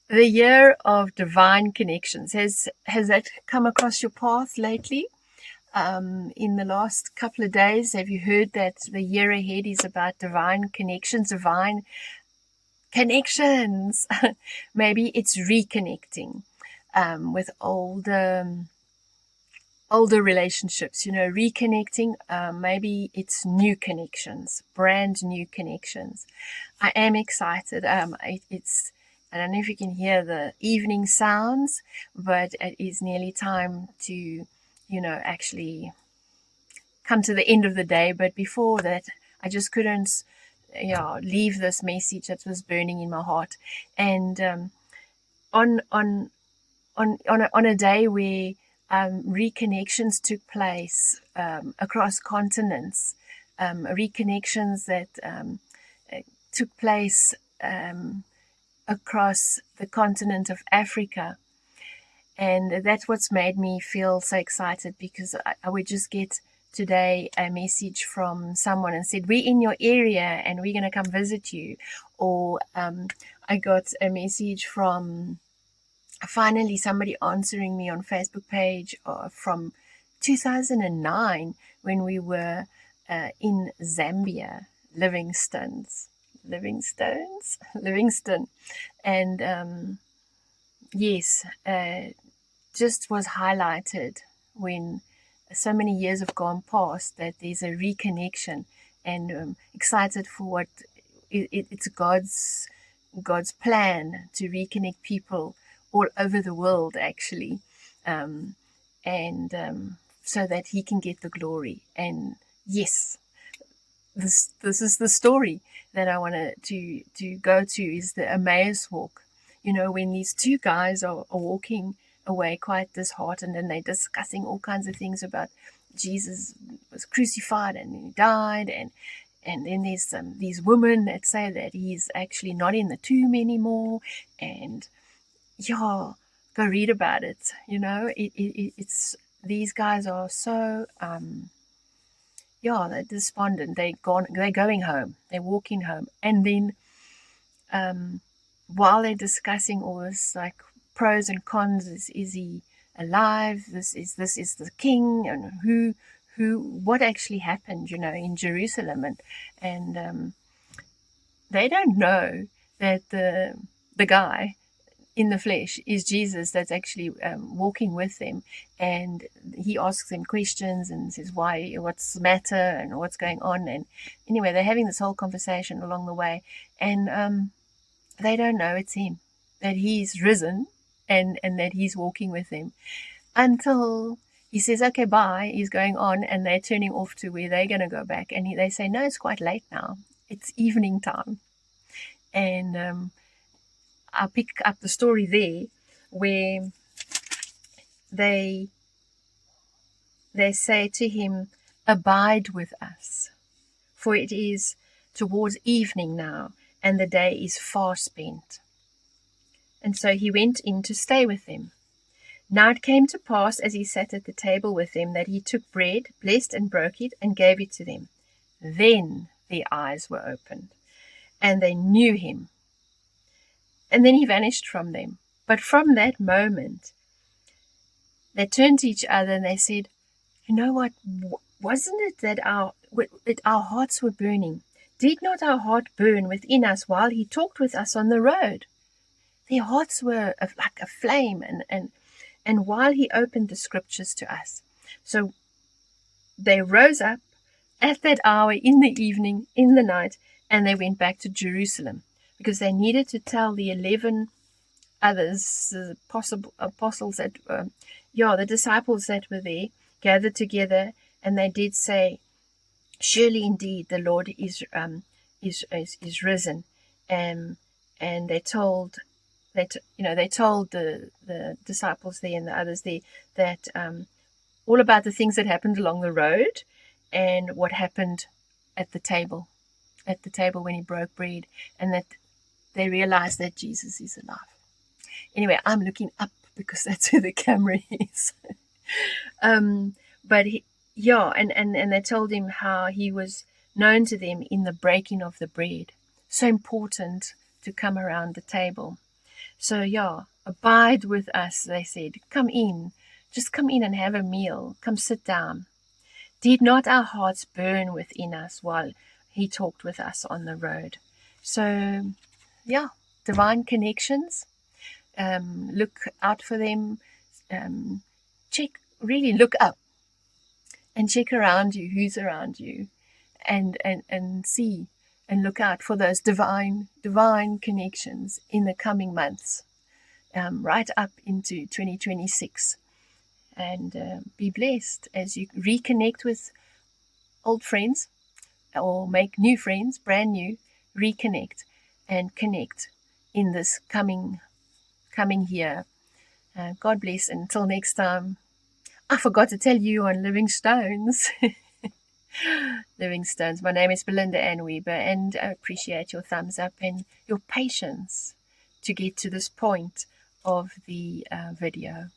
The year of divine connections. Has that come across your path lately? In the last couple of days, have you heard that the year ahead is about divine connections, divine connections? Maybe it's reconnecting with older relationships, reconnecting. Maybe it's new connections, brand new connections. I am excited. I don't know if you can hear the evening sounds, but it is nearly time to, actually come to the end of the day. But before that, I just couldn't, leave this message that was burning in my heart. And on on on a day where reconnections took place across continents, reconnections that took place across the continent of Africa. And that's what's made me feel so excited, because I would just get today a message from someone and said, we're in your area and we're going to come visit you. Or I got a message from finally somebody answering me on Facebook page from 2009 when we were in Zambia, Livingston. And yes, just was highlighted when so many years have gone past that there's a reconnection, and excited for what it's God's plan to reconnect people all over the world, actually, and so that He can get the glory. And yes, this is the story that I wanted to go to, is the Emmaus walk. When these two guys are walking away quite disheartened, and they're discussing all kinds of things about Jesus was crucified and He died, and then there's these women that say that He's actually not in the tomb anymore. And yeah, go read about it. It's these guys are so they're despondent. They're going home. They're walking home, and then while they're discussing all this, like, pros and cons, is He alive? This is the king, and what actually happened, in Jerusalem, and they don't know that the guy in the flesh is Jesus that's actually walking with them, and He asks them questions and says, what's the matter and what's going on. And anyway, they're having this whole conversation along the way, and they don't know it's Him, that He's risen, and that He's walking with them, until He says, okay, bye. He's going on, and they're turning off to where they're going to go back, and they say, no, it's quite late now. It's evening time. And I'll pick up the story there, where they say to Him, abide with us, for it is towards evening now, and the day is far spent. And so He went in to stay with them. Now it came to pass, as He sat at the table with them, that He took bread, blessed and broke it, and gave it to them. Then their eyes were opened, and they knew Him. And then He vanished from them. But from that moment, they turned to each other and they said, you know what? Wasn't it that our hearts were burning? Did not our heart burn within us while He talked with us on the road? Their hearts were like a flame, and while He opened the scriptures to us. So they rose up at that hour in the evening, in the night, and they went back to Jerusalem, because they needed to tell the 11 others, the apostles that, the disciples that were there, gathered together, and they did say, surely indeed the Lord is risen. And they told the disciples there and the others there that all about the things that happened along the road, and what happened at the table when He broke bread, and that they realized that Jesus is alive. Anyway, I'm looking up because that's where the camera is. But and they told Him how He was known to them in the breaking of the bread. So important to come around the table. So yeah, abide with us, they said. Come in. Just come in and have a meal. Come sit down. Did not our hearts burn within us while he talked with us on the road? So yeah, divine connections. Look out for them. Really look up and check around you, who's around you, and see and look out for those divine connections in the coming months, right up into 2026. And be blessed as you reconnect with old friends or make new friends, brand new, reconnect and connect in this coming year. God bless. Until next time. I forgot to tell you on Living Stones. Living Stones. My name is Belinda Ann Weber, and I appreciate your thumbs up and your patience to get to this point of the video.